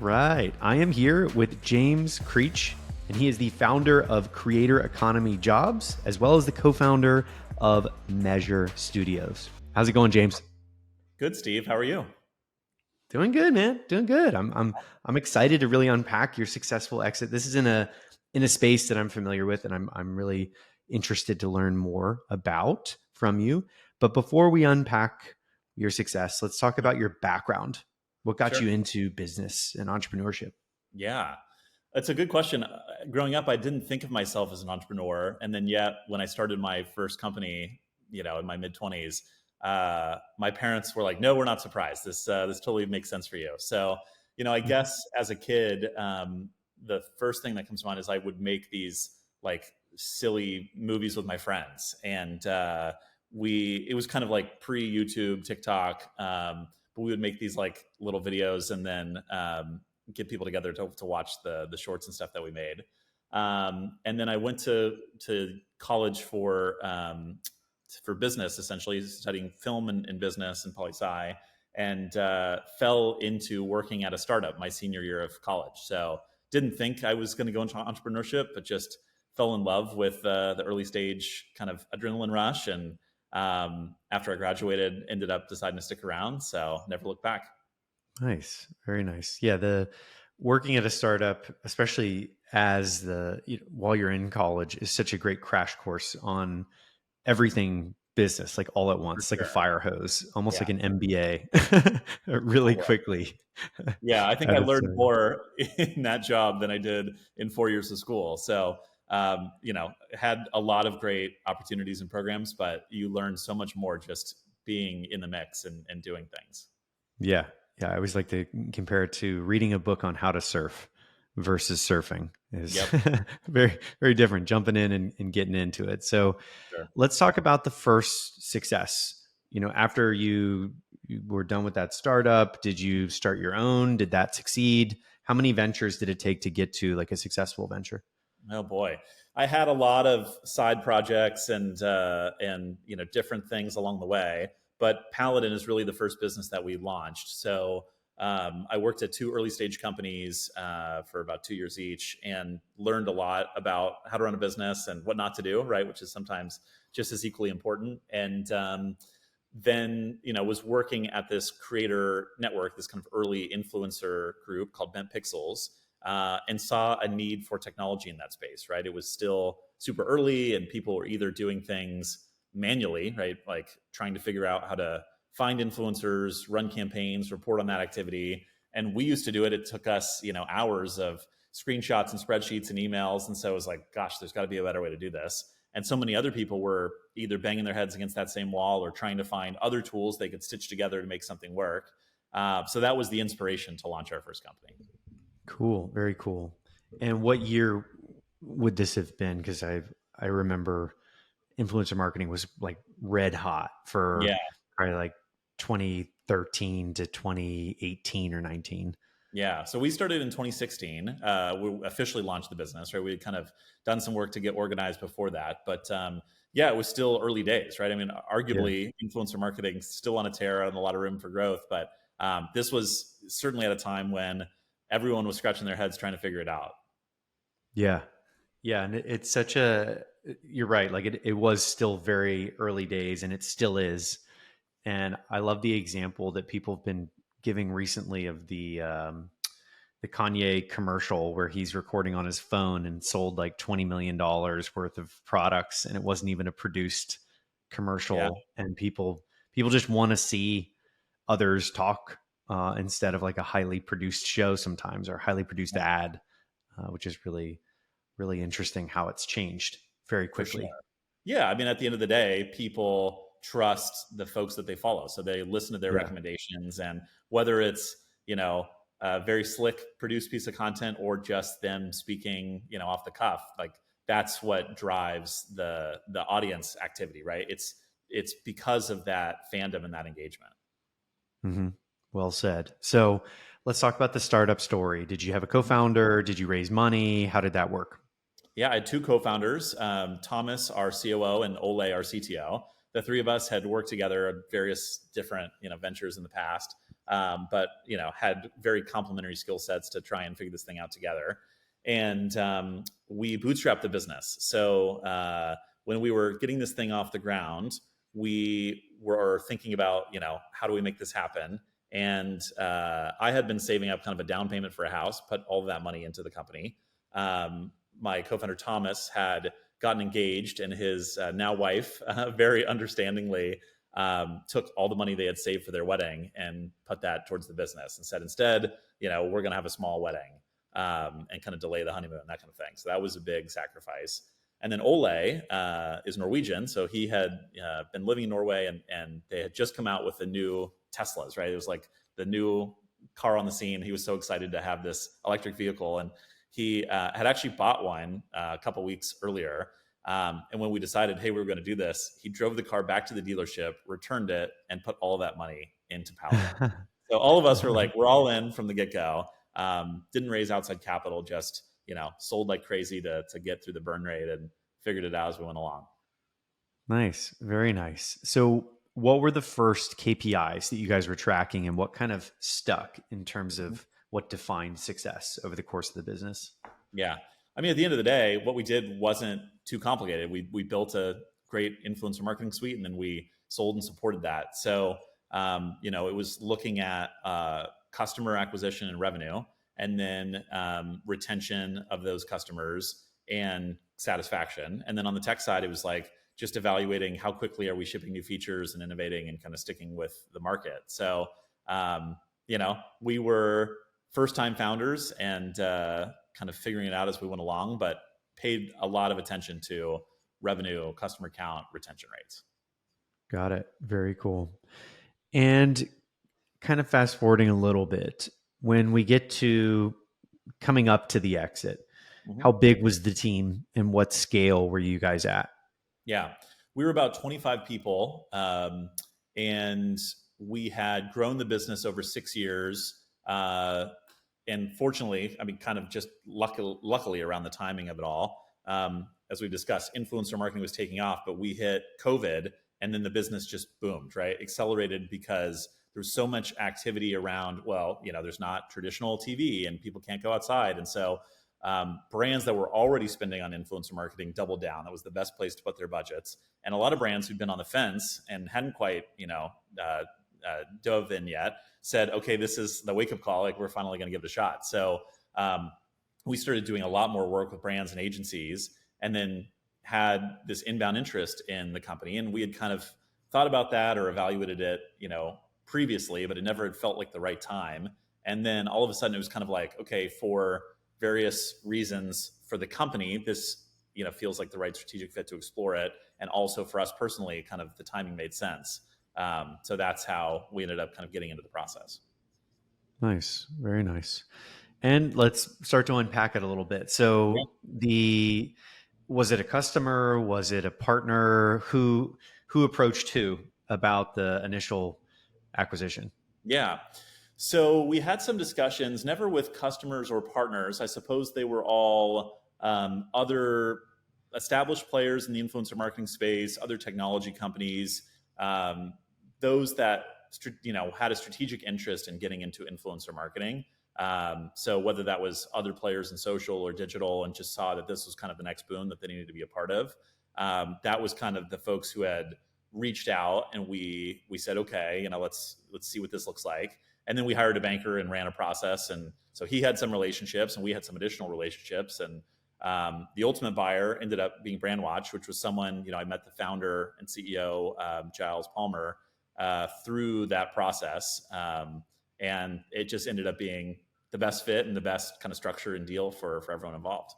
right. I am here with James Creech, and he is the founder of Creator Economy Jobs, as well as the co-founder of Measure Studios. How's it going, James? Good, Steve. How are you? Doing good, man. Doing good. I'm excited to really unpack your successful exit. This is in a space that I'm familiar with, and I'm really interested to learn more about from you. But before we unpack your success, let's talk about your background. What got Sure. you into business and entrepreneurship? Yeah, that's a good question. Growing up, I didn't think of myself as an entrepreneur, and then yet when I started my first company, in my mid 20s, my parents were like, "No, we're not surprised. This totally makes sense for you." So, I guess as a kid, the first thing that comes to mind is I would make these like silly movies with my friends, and we it was kind of like pre YouTube, TikTok. But we would make these like little videos and then get people together to watch the shorts and stuff that we made. And then I went to college for business, essentially studying film and business and poli sci, and fell into working at a startup my senior year of college. So didn't think I was going to go into entrepreneurship, but just fell in love with the early stage kind of adrenaline rush. And after I graduated, ended up deciding to stick around. So never looked back. Nice. Very nice. Yeah, the working at a startup, especially while you're in college, is such a great crash course on everything business, like all at For once, like a sure. fire hose, almost Yeah. like an MBA, really Totally. quickly Yeah, I think I at a learned startup. more in that job than I did in 4 years of school. So, had a lot of great opportunities and programs, but you learn so much more just being in the mix and doing things. Yeah. Yeah. I always like to compare it to reading a book on how to surf versus surfing is Yep. very, very different, jumping in and getting into it. So Sure. let's talk about the first success. After you were done with that startup, did you start your own? Did that succeed? How many ventures did it take to get to like a successful venture? Oh boy, I had a lot of side projects and different things along the way. But Paladin is really the first business that we launched. So I worked at two early stage companies for about 2 years each, and learned a lot about how to run a business and what not to do. Right, which is sometimes just as equally important. And then was working at this creator network, this kind of early influencer group called Bent Pixels, and saw a need for technology in that space. Right, it was still super early, and people were either doing things manually, right, like trying to figure out how to find influencers, run campaigns, report on that activity. And we used to do it. It took us, hours of screenshots and spreadsheets and emails. And so it was like, gosh, there's got to be a better way to do this. And so many other people were either banging their heads against that same wall or trying to find other tools they could stitch together to make something work. So that was the inspiration to launch our first company. Cool. Very cool. And what year would this have been? Because I remember influencer marketing was like red hot for Yeah. probably like 2013 to 2018 or 19. Yeah. So we started in 2016. We officially launched the business, right? We had kind of done some work to get organized before that. But yeah, it was still early days, right? I mean, Yeah. arguably, influencer marketing still on a tear and a lot of room for growth. But this was certainly at a time when everyone was scratching their heads trying to figure it out. Yeah. Yeah. And it's such you're right. Like it was still very early days and it still is. And I love the example that people have been giving recently of the Kanye commercial where he's recording on his phone and sold like $20 million worth of products. And it wasn't even a produced Yeah. commercial. And people just want to see others talk instead of like a highly produced show sometimes or highly produced ad, which is really, really interesting how it's changed very For sure. quickly. Yeah, I mean, at the end of the day, people trust the folks that they follow, so they listen to their Yeah. recommendations, and whether it's a very slick produced piece of content or just them speaking off the cuff, like that's what drives the audience activity, right? It's because of that fandom and that engagement. hmm Well said. So let's talk about the startup story. Did you have a co-founder? Did you raise money? How did that work? Yeah, I had two co-founders, Thomas, our COO, and Ole, our CTO. The three of us had worked together at various different ventures in the past. but had very complementary skill sets to try and figure this thing out together. And we bootstrapped the business. So when we were getting this thing off the ground, we were thinking about, how do we make this happen? And I had been saving up kind of a down payment for a house, put all of that money into the company. My co-founder Thomas had gotten engaged, and his now wife, very understandingly, took all the money they had saved for their wedding and put that towards the business, and said, instead, we're going to have a small wedding, and kind of delay the honeymoon, that kind of thing. So that was a big sacrifice. And then Ole is Norwegian, so he had been living in Norway, and they had just come out with the new Teslas, right? It was like the new car on the scene. He was so excited to have this electric vehicle, and he had actually bought one a couple weeks earlier. And when we decided, hey, we were going to do this, he drove the car back to the dealership, returned it, and put all of that money into Paladin. So all of us were like, we're all in from the get-go. Didn't raise outside capital, just sold like crazy to get through the burn rate, and figured it out as we went along. Nice. Very nice. So what were the first KPIs that you guys were tracking, and what kind of stuck in terms of what defined success over the course of the business? Yeah. I mean, at the end of the day, what we did wasn't too complicated. We built a great influencer marketing suite, and then we sold and supported that. So, it was looking at customer acquisition and revenue, and then retention of those customers and satisfaction. And then on the tech side, it was like just evaluating how quickly are we shipping new features and innovating and kind of sticking with the market. So, we were first time founders, and kind of figuring it out as we went along, but paid a lot of attention to revenue, customer count, retention rates. Got it. Very cool. And kind of fast forwarding a little bit, when we get to coming up to the exit, Mm-hmm. how big was the team, and what scale were you guys at? Yeah, we were about 25 people, and we had grown the business over 6 years. And fortunately, I mean, kind of just luckily around the timing of it all, as we discussed, influencer marketing was taking off, but we hit COVID, and then the business just boomed, right? Accelerated because there's so much activity around, there's not traditional TV, and people can't go outside. And so brands that were already spending on influencer marketing doubled down. That was the best place to put their budgets. And a lot of brands who'd been on the fence and hadn't quite, dove in yet, said, okay, this is the wake-up call. Like, we're finally going to give it a shot. So we started doing a lot more work with brands and agencies, and then had this inbound interest in the company. And we had kind of thought about that or evaluated it, previously, but it never had felt like the right time. And then all of a sudden it was kind of like, okay, for various reasons for the company, this, feels like the right strategic fit to explore it. And also for us personally, kind of the timing made sense. So that's how we ended up kind of getting into the process. Nice. Very nice. And let's start to unpack it a little bit. Yeah. So was it a customer? Was it a partner? Who approached who about the initial acquisition? Yeah. So we had some discussions, never with customers or partners. I suppose they were all other established players in the influencer marketing space, other technology companies, those that had a strategic interest in getting into influencer marketing. So whether that was other players in social or digital, and just saw that this was kind of the next boom that they needed to be a part of, that was kind of the folks who had reached out, and we said, okay, let's see what this looks like. And then we hired a banker and ran a process. And so he had some relationships, and we had some additional relationships. And the ultimate buyer ended up being Brandwatch, which was someone, I met the founder and CEO, Giles Palmer, through that process. And it just ended up being the best fit and the best kind of structure and deal for everyone involved.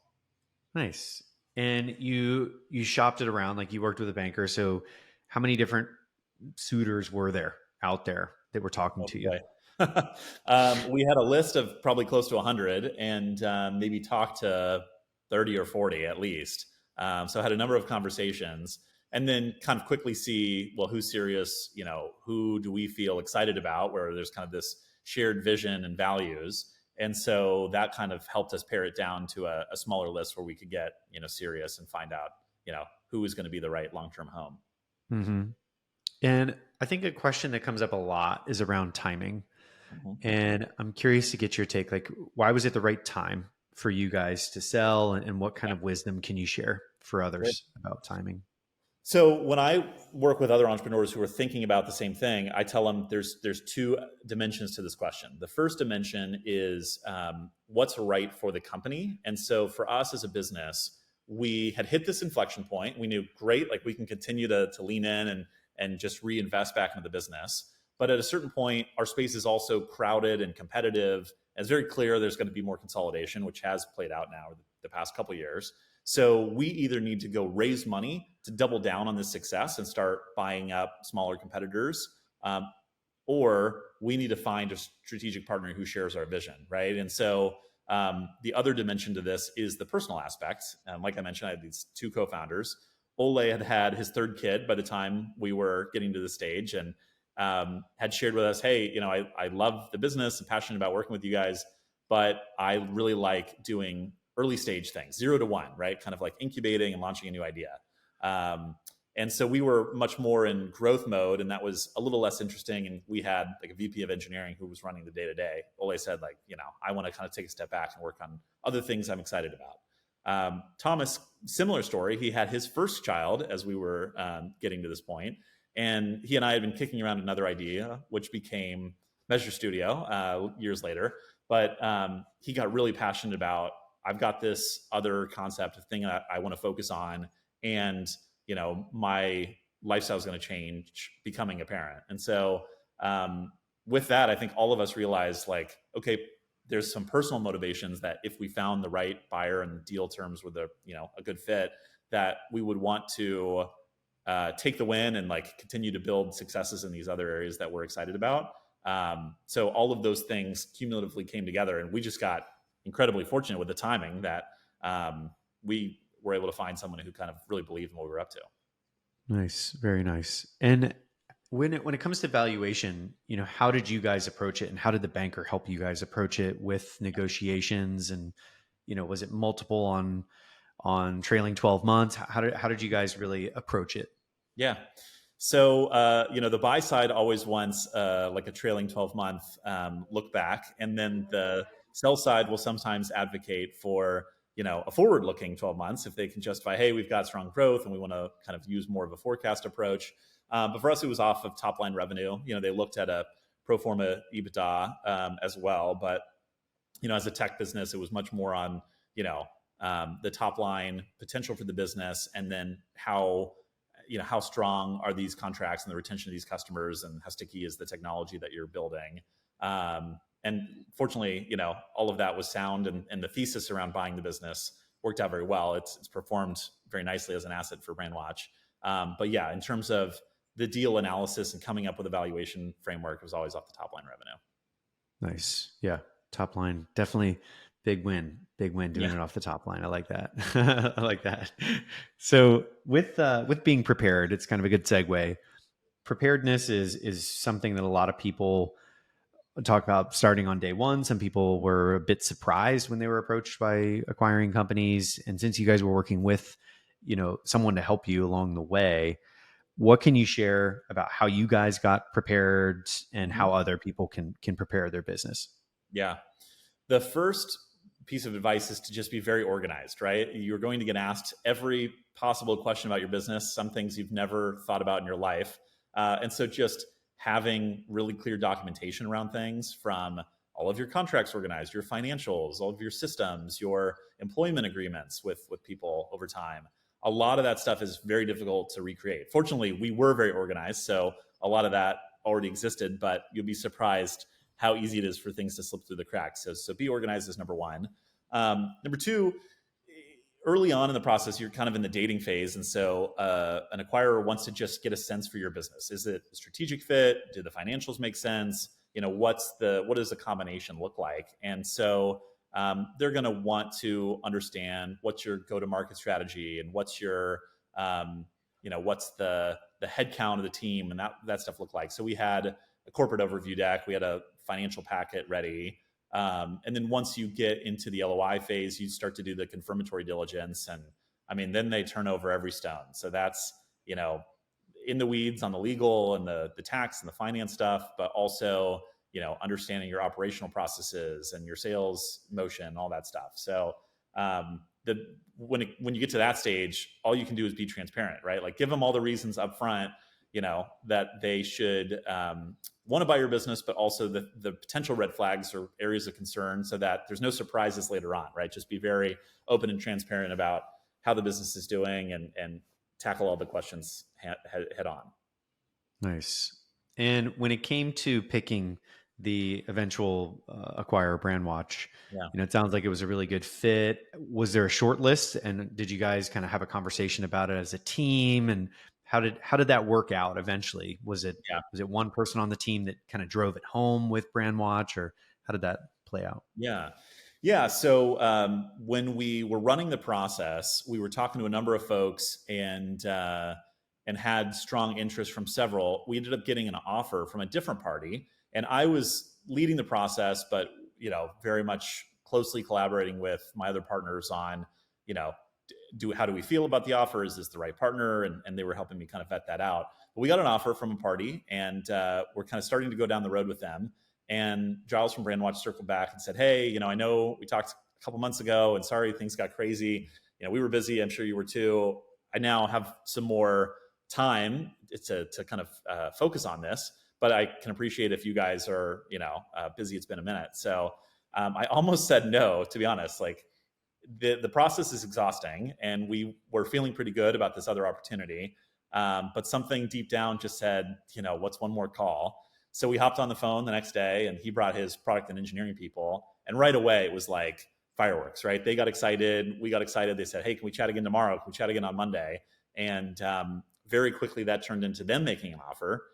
Nice. And you shopped it around, like you worked with a banker. So how many different suitors were there out there that were talking to you? We had a list of probably close to 100, and maybe talked to 30 or 40 at least. So I had a number of conversations, and then kind of quickly see, well, who's serious, who do we feel excited about, where there's kind of this shared vision and values. And so that kind of helped us pare it down to a smaller list where we could get, serious and find out, who was going to be the right long-term home. Mm-hmm. And I think a question that comes up a lot is around timing. Mhm. And I'm curious to get your take. Like, why was it the right time for you guys to sell, and what kind Yeah. of wisdom can you share for Great. others about timing? So when I work with other entrepreneurs who are thinking about the same thing, I tell them there's two dimensions to this question. The first dimension is what's right for the company, and so for us as a business, we had hit this inflection point. We knew great, like we can continue to lean in and just reinvest back into the business. But at a certain point, our space is also crowded and competitive. And it's very clear there's going to be more consolidation, which has played out now the past couple of years. So we either need to go raise money to double down on this success and start buying up smaller competitors, um, or we need to find a strategic partner who shares our vision, right? And so the other dimension to this is the personal aspect. Like I mentioned, I had these two co-founders. Ole had had his third kid by the time we were getting to the stage, and had shared with us, "Hey, I love the business and passionate about working with you guys, but I really like doing early stage things, 0 to 1, right? Kind of like incubating and launching a new idea." Um, and so we were much more in growth mode, and that was a little less interesting. And we had like a VP of engineering who was running the day to day. Ole said, like, I want to kind of take a step back and work on other things I'm excited about. Thomas, similar story. He had his first child as we were getting to this point, and he and I had been kicking around another idea, which became Measure Studio years later. But he got really passionate about, I've got this other concept of thing that I want to focus on, and my lifestyle is going to change becoming a parent. And so with that, I think all of us realized, like, okay, there's some personal motivations that if we found the right buyer and the deal terms were a good fit, that we would want to take the win and like continue to build successes in these other areas that we're excited about. So all of those things cumulatively came together, and we just got incredibly fortunate with the timing that we were able to find someone who kind of really believed in what we were up to. Nice, very nice. And when it comes to valuation, how did you guys approach it, and how did the banker help you guys approach it with negotiations? And was it multiple on trailing 12 months? How did you guys really approach it? Yeah. So, the buy side always wants like a trailing 12-month look back. And then the sell side will sometimes advocate for, a forward looking 12 months if they can justify, hey, we've got strong growth and we want to kind of use more of a forecast approach. But for us, it was off of top line revenue. They looked at a pro forma EBITDA as well. But, as a tech business, it was much more on, the top line potential for the business, and then how strong are these contracts and the retention of these customers, and how sticky is the technology that you're building. And fortunately, all of that was sound, and the thesis around buying the business worked out very well. It's performed very nicely as an asset for Brandwatch. But yeah, in terms of the deal analysis and coming up with a valuation framework, it was always off the top line revenue. Nice. Yeah. Top line. Definitely big win. Big win doing Yeah. it off the top line. I like that. I like that. So with being prepared, it's kind of a good segue. Preparedness is something that a lot of people talk about starting on day one. Some people were a bit surprised when they were approached by acquiring companies. And since you guys were working with, someone to help you along the way, what can you share about how you guys got prepared, and Mhm. how other people can prepare their business? Yeah. The first piece of advice is to just be very organized, right? You're going to get asked every possible question about your business, some things you've never thought about in your life. And so just having really clear documentation around things, from all of your contracts organized, your financials, all of your systems, your employment agreements with people over time. A lot of that stuff is very difficult to recreate. Fortunately, we were very organized, so a lot of that already existed, but you'll be surprised how easy it is for things to slip through the cracks. So be organized is number one. Number two, early on in the process, you're kind of in the dating phase. And so an acquirer wants to just get a sense for your business. Is it a strategic fit? Do the financials make sense? What does the combination look like? And so they're going to want to understand what's your go-to-market strategy, and what's your, what's the head count of the team, and that stuff look like. So we had a corporate overview deck. We had a financial packet ready. And then once you get into the LOI phase, you start to do the confirmatory diligence. And I mean, then they turn over every stone. So that's, in the weeds on the legal and the tax and the finance stuff, but also, understanding your operational processes and your sales motion, all that stuff. So when you get to that stage, all you can do is be transparent, right? Like give them all the reasons up front, that they should want to buy your business, but also the potential red flags or areas of concern, so that there's no surprises later on, right? Just be very open and transparent about how the business is doing, and tackle all the questions head on. Nice. And when it came to picking the eventual acquirer, Brandwatch, Yeah. it sounds like it was a really good fit. Was there a short list, and did you guys kind of have a conversation about it as a team? And how did that work out eventually? Yeah. Was it one person on the team that kind of drove it home with Brandwatch, or how did that play out? Yeah. Yeah. So when we were running the process, we were talking to a number of folks, and had strong interest from several. We ended up getting an offer from a different party, and I was leading the process, but very much closely collaborating with my other partners on, how do we feel about the offer? Is this the right partner? And they were helping me kind of vet that out. But we got an offer from a party, and we're kind of starting to go down the road with them. And Giles from Brandwatch circled back and said, "Hey, I know we talked a couple months ago, and sorry things got crazy. We were busy. I'm sure you were too. I now have some more time to kind of focus on this, but I can appreciate if you guys are busy. It's been a minute." So I almost said no, to be honest. Like the process is exhausting, and we were feeling pretty good about this other opportunity, but something deep down just said, what's one more call? So we hopped on the phone the next day, and he brought his product and engineering people. And right away, it was like fireworks, right? They got excited. We got excited. They said, "Hey, can we chat again tomorrow? Can we chat again on Monday?" And very quickly, that turned into them making an offer,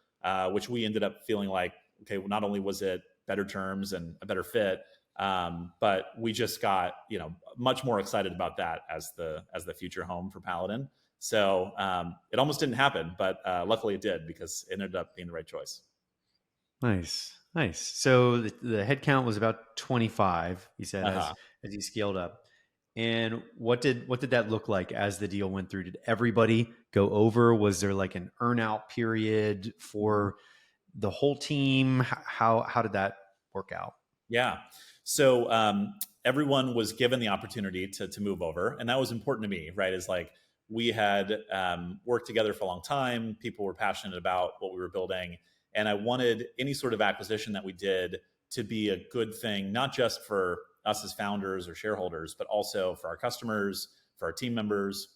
which we ended up feeling like, okay, well, not only was it better terms and a better fit, but we just got much more excited about that as the future home for Paladin. So it almost didn't happen, but luckily it did, because it ended up being the right choice. Nice, nice. So the head count was about 25, you said, Uh-huh. as you scaled up. And what did that look like as the deal went through? Did everybody go over? Was there like an earnout period for the whole team? How did that work out? Yeah. So everyone was given the opportunity to move over, and that was important to me, right? Is like we had worked together for a long time. People were passionate about what we were building, and I wanted any sort of acquisition that we did to be a good thing, not just for us as founders or shareholders, but also for our customers, for our team members.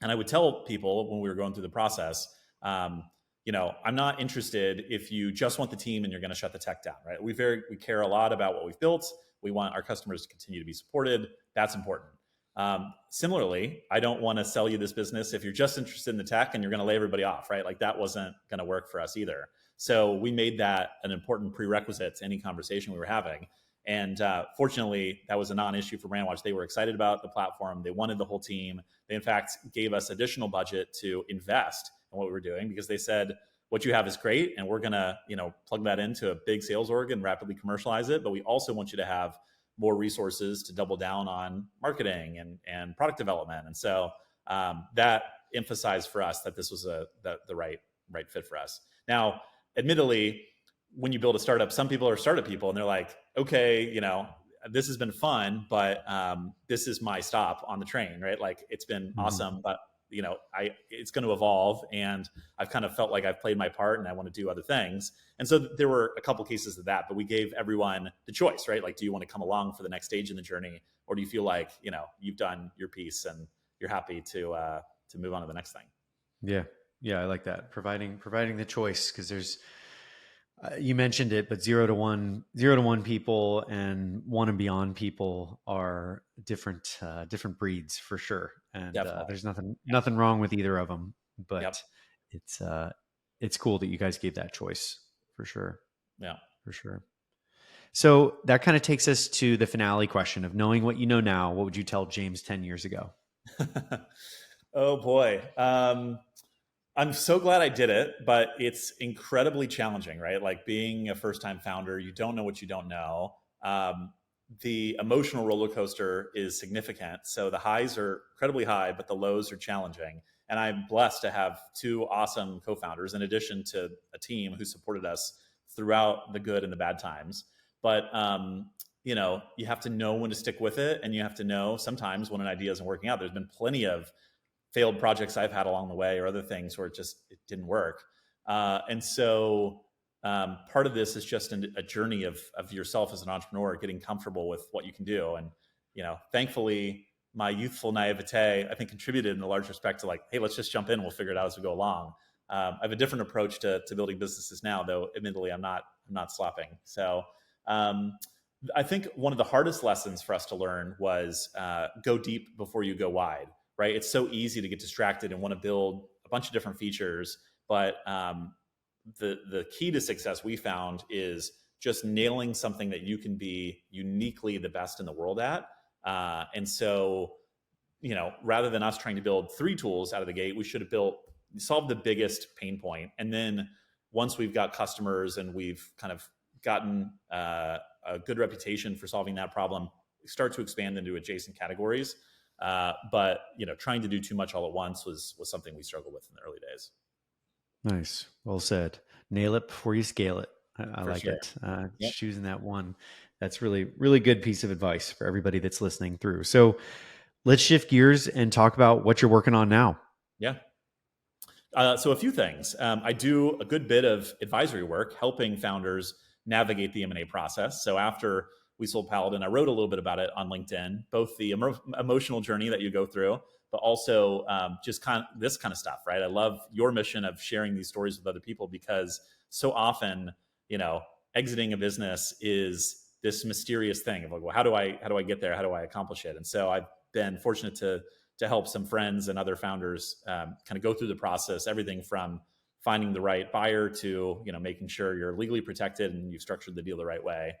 And I would tell people when we were going through the process, I'm not interested if you just want the team and you're going to shut the tech down, right? We care a lot about what we've built. We want our customers to continue to be supported. That's important. Similarly, I don't want to sell you this business if you're just interested in the tech and you're going to lay everybody off, right? Like that wasn't going to work for us either. So we made that an important prerequisite to any conversation we were having. And fortunately, that was a non-issue for Brandwatch. They were excited about the platform. They wanted the whole team. They, in fact, gave us additional budget to invest in what we were doing, because they said, "What you have is great, and we're going to plug that into a big sales org and rapidly commercialize it. But we also want you to have more resources to double down on marketing and product development." And so that emphasized for us that this was the right fit for us. Now, admittedly, when you build a startup, some people are startup people, and they're like, "Okay, this has been fun, but this is my stop on the train, right? Like it's been awesome, but it's going to evolve, and I've kind of felt like I've played my part, and I want to do other things." And so there were a couple cases of that, but we gave everyone the choice, right? Like, do you want to come along for the next stage in the journey, or do you feel like you've done your piece and you're happy to move on to the next thing? Yeah, I like that. Providing the choice, because there's you mentioned it, but zero to one people and one and beyond people are different breeds for sure. And Definitely. there's nothing Yeah. nothing wrong with either of them. Yep. But it's uh, it's cool that you guys gave that choice for sure, Yeah. for sure. So that kind of takes us to the finale question of knowing what you know now. What would you tell James 10 years ago? Oh boy. I'm so glad I did it, but it's incredibly challenging, right? Like being a first time founder, you don't know what you don't know. The emotional roller coaster is significant. So the highs are incredibly high, but the lows are challenging. And I'm blessed to have two awesome co founders, in addition to a team who supported us throughout the good and the bad times. But you have to know when to stick with it, and you have to know sometimes when an idea isn't working out. There's been plenty of failed projects I've had along the way, or other things where it didn't work. And so part of this is just a journey of yourself as an entrepreneur, getting comfortable with what you can do. And thankfully, my youthful naivete, I think, contributed in a large respect to, like, hey, let's just jump in. We'll figure it out as we go along. I have a different approach to building businesses now, though. Admittedly, I'm not slopping. So I think one of the hardest lessons for us to learn was go deep before you go wide. Right? It's so easy to get distracted and want to build a bunch of different features, but the key to success we found is just nailing something that you can be uniquely the best in the world at. And so, rather than us trying to build 3 tools out of the gate, we should have solved the biggest pain point. And then once we've got customers and we've kind of gotten a good reputation for solving that problem, start to expand into adjacent categories. But trying to do too much all at once was something we struggled with in the early days. Nice. Well said. Nail it before you scale it. I like sure. it. Yep. Choosing that one. That's really, really good piece of advice for everybody that's listening through. So let's shift gears and talk about what you're working on now. Yeah. So a few things. I do a good bit of advisory work, helping founders navigate the M&A process. So after we sold Paladin, I wrote a little bit about it on LinkedIn, both the emotional journey that you go through, but also just this kind of stuff, right? I love your mission of sharing these stories with other people, because so often, exiting a business is this mysterious thing of like, well, how do I get there? How do I accomplish it? And so I've been fortunate to help some friends and other founders kind of go through the process, everything from finding the right buyer to making sure you're legally protected and you've structured the deal the right way.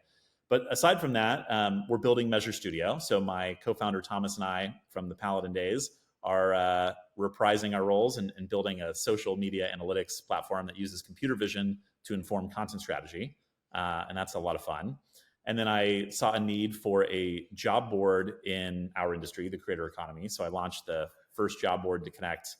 But aside from that, we're building Measure Studio. So my co-founder Thomas and I, from the Paladin days, are reprising our roles and building a social media analytics platform that uses computer vision to inform content strategy. And that's a lot of fun. And then I saw a need for a job board in our industry, the creator economy. So I launched the first job board to connect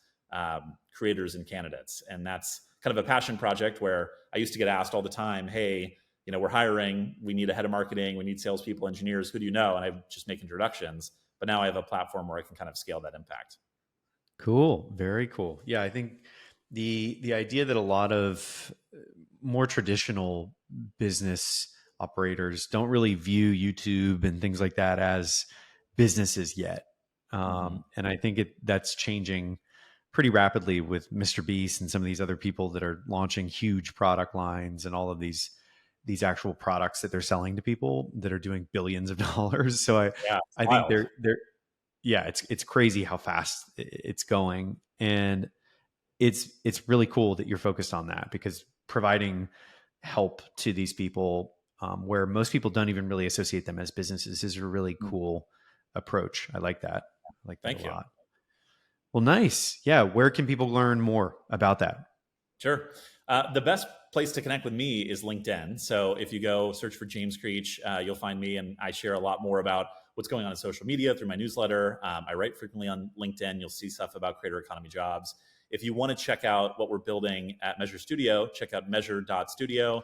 creators and candidates. And that's kind of a passion project where I used to get asked all the time, hey, we're hiring, we need a head of marketing, we need salespeople, engineers, who do you know? And I just make introductions. But now I have a platform where I can kind of scale that impact. Cool. Very cool. Yeah, I think the idea that a lot of more traditional business operators don't really view YouTube and things like that as businesses yet. And I think that's changing pretty rapidly with Mr. Beast and some of these other people that are launching huge product lines and all of these actual products that they're selling to people that are doing billions of dollars. So I think it's crazy how fast it's going. And it's really cool that you're focused on that, because providing help to these people where most people don't even really associate them as businesses is a really cool approach. I like that. I like that Thank a you. lot. Well, nice. Yeah. Where can people learn more about that? Sure. The best place to connect with me is LinkedIn. So if you go search for James Creech, you'll find me, and I share a lot more about what's going on in social media through my newsletter. I write frequently on LinkedIn. You'll see stuff about creator economy jobs. If you want to check out what we're building at Measure Studio, check out measure.studio.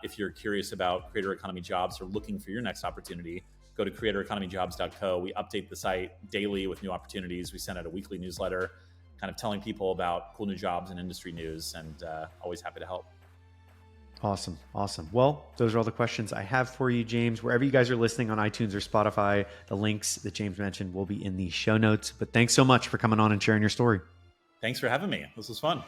If you're curious about creator economy jobs or looking for your next opportunity, go to creatoreconomyjobs.co. We update the site daily with new opportunities. We send out a weekly newsletter kind of telling people about cool new jobs and industry news, and always happy to help. Awesome. Well, those are all the questions I have for you, James. Wherever you guys are listening on iTunes or Spotify, the links that James mentioned will be in the show notes. But thanks so much for coming on and sharing your story. Thanks for having me. This was fun.